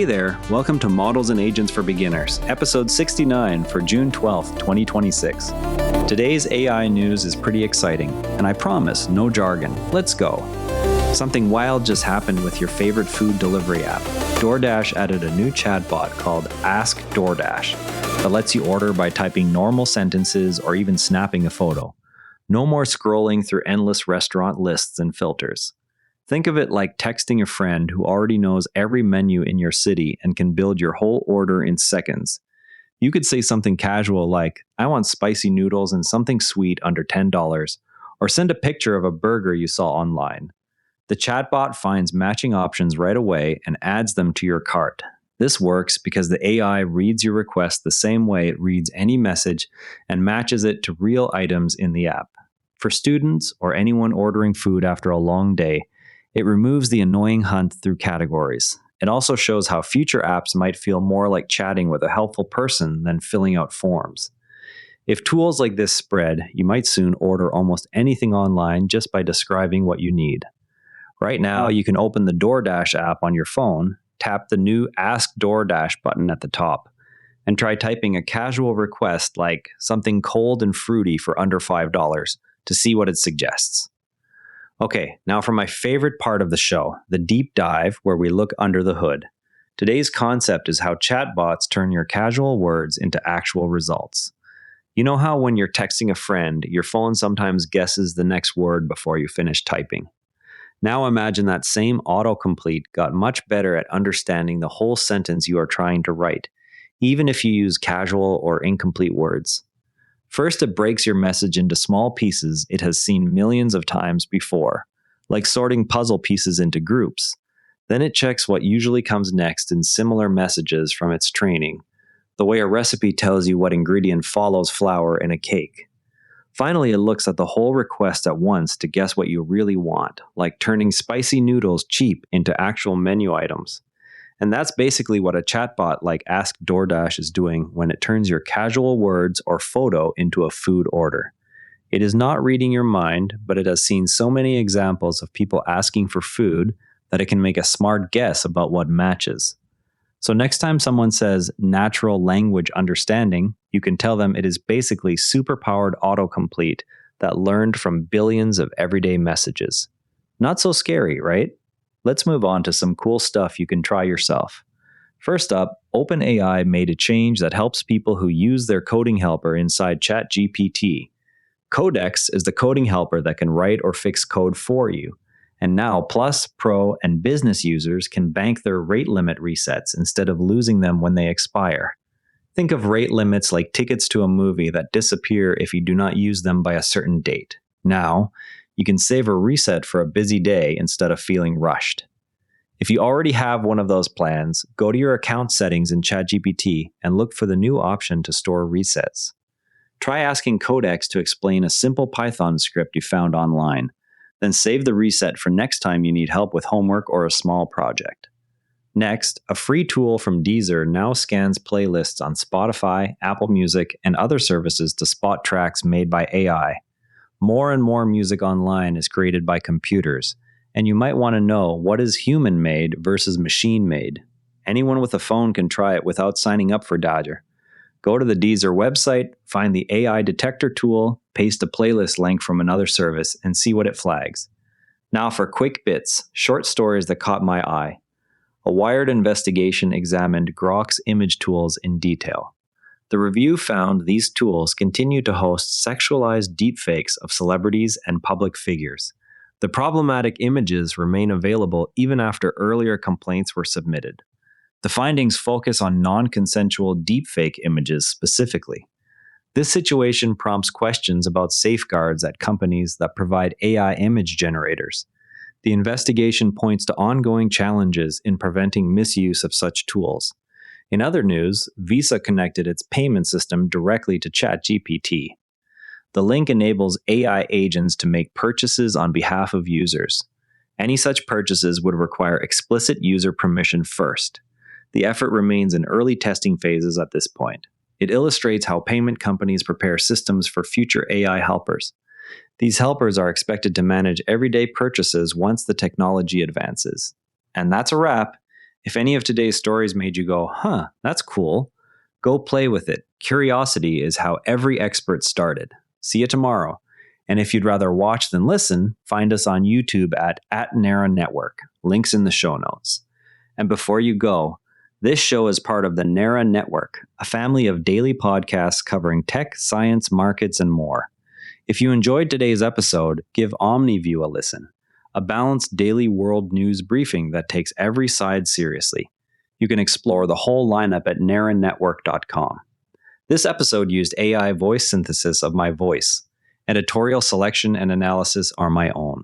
Hey there, welcome to Models and Agents for Beginners, episode 69 for June 12th, 2026. Today's AI news is pretty exciting, and I promise, no jargon. Let's go. Something wild just happened with your favorite food delivery app. DoorDash added a new chatbot called Ask DoorDash that lets you order by typing normal sentences or even snapping a photo. No more scrolling through endless restaurant lists and filters. Think of it like texting a friend who already knows every menu in your city and can build your whole order in seconds. You could say something casual like, I want spicy noodles and something sweet under $10, or send a picture of a burger you saw online. The chatbot finds matching options right away and adds them to your cart. This works because the AI reads your request the same way it reads any message and matches it to real items in the app. For students or anyone ordering food after a long day, it removes the annoying hunt through categories. It also shows how future apps might feel more like chatting with a helpful person than filling out forms. If tools like this spread, you might soon order almost anything online just by describing what you need. Right now, you can open the DoorDash app on your phone, tap the new Ask DoorDash button at the top, and try typing a casual request like something cold and fruity for under $5 to see what it suggests. Okay, now for my favorite part of the show, the deep dive where we look under the hood. Today's concept is how chatbots turn your casual words into actual results. You know how when you're texting a friend, your phone sometimes guesses the next word before you finish typing? Now imagine that same autocomplete got much better at understanding the whole sentence you are trying to write, even if you use casual or incomplete words. First, it breaks your message into small pieces it has seen millions of times before, like sorting puzzle pieces into groups. Then it checks what usually comes next in similar messages from its training, the way a recipe tells you what ingredient follows flour in a cake. Finally, it looks at the whole request at once to guess what you really want, like turning spicy noodles cheap into actual menu items. And that's basically what a chatbot like Ask DoorDash is doing when it turns your casual words or photo into a food order. It is not reading your mind, but it has seen so many examples of people asking for food that it can make a smart guess about what matches. So next time someone says natural language understanding, you can tell them it is basically superpowered autocomplete that learned from billions of everyday messages. Not so scary, right? Let's move on to some cool stuff you can try yourself. First up, OpenAI made a change that helps people who use their coding helper inside ChatGPT. Codex is the coding helper that can write or fix code for you. And now Plus, Pro, and Business users can bank their rate limit resets instead of losing them when they expire. Think of rate limits like tickets to a movie that disappear if you do not use them by a certain date. Now, you can save a reset for a busy day instead of feeling rushed. If you already have one of those plans, go to your account settings in ChatGPT and look for the new option to store resets. Try asking Codex to explain a simple Python script you found online, then save the reset for next time you need help with homework or a small project. Next, a free tool from Deezer now scans playlists on Spotify, Apple Music, and other services to spot tracks made by AI. More and more music online is created by computers, and you might want to know what is human-made versus machine-made. Anyone with a phone can try it without signing up for Dodger. Go to the Deezer website, find the AI detector tool, paste a playlist link from another service, and see what it flags. Now for quick bits, short stories that caught my eye. A Wired investigation examined Grok's image tools in detail. The review found these tools continue to host sexualized deepfakes of celebrities and public figures. The problematic images remain available even after earlier complaints were submitted. The findings focus on non-consensual deepfake images specifically. This situation prompts questions about safeguards at companies that provide AI image generators. The investigation points to ongoing challenges in preventing misuse of such tools. In other news, Visa connected its payment system directly to ChatGPT. The link enables AI agents to make purchases on behalf of users. Any such purchases would require explicit user permission first. The effort remains in early testing phases at this point. It illustrates how payment companies prepare systems for future AI helpers. These helpers are expected to manage everyday purchases once the technology advances. And that's a wrap. If any of today's stories made you go, huh, that's cool, go play with it. Curiosity is how every expert started. See you tomorrow. And if you'd rather watch than listen, find us on YouTube at Nara Network. Links in the show notes. And before you go, this show is part of the Nara Network, a family of daily podcasts covering tech, science, markets, and more. If you enjoyed today's episode, give OmniView a listen, a balanced daily world news briefing that takes every side seriously. You can explore the whole lineup at naranetwork.com. This episode used AI voice synthesis of my voice. Editorial selection and analysis are my own.